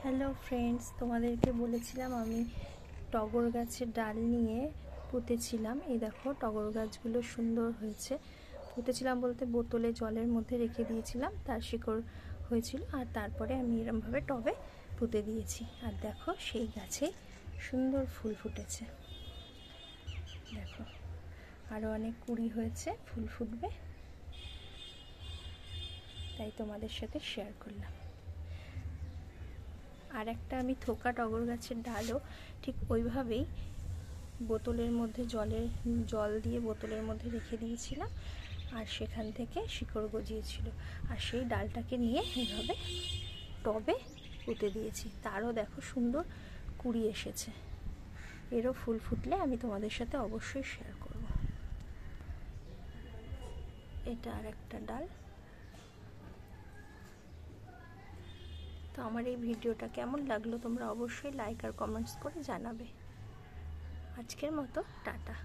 Hello friends, তোমাদেরকে বলেছিলাম আমি টগর গাছের ডাল নিয়ে পুঁতেছিলাম। এই দেখো টগর গাছগুলো সুন্দর হয়েছে। পুঁতেছিলাম বলতে বোতলে জলের মধ্যে রেখে দিয়েছিলাম, তার শিকড় হয়েছিল, আর তারপরে আমি এরমভাবে টবে পুঁতে দিয়েছি। আর দেখো সেই গাছে সুন্দর ফুল ফুটেছে। দেখো আরও অনেক কুঁড়ি হয়েছে, ফুল ফুটবে, তাই তোমাদের সাথে শেয়ার করলাম। আর একটা আমি থোকা টগর গাছের ডালও ঠিক ওইভাবেই বোতলের মধ্যে জল দিয়ে বোতলের মধ্যে রেখে দিয়েছিলাম, আর সেখান থেকে শিকড় গজিয়েছিল, আর সেই ডালটাকে নিয়ে এইভাবে টবে পুঁতে দিয়েছি। তারও দেখো সুন্দর কুঁড়ি এসেছে। এরও ফুল ফুটলে আমি তোমাদের সাথে অবশ্যই শেয়ার করব। এটা আর একটা ডাল। তো আমার এই ভিডিওটা কেমন লাগলো তোমরা অবশ্যই লাইক আর কমেন্টস করে জানাবে। আজকের মতো টাটা।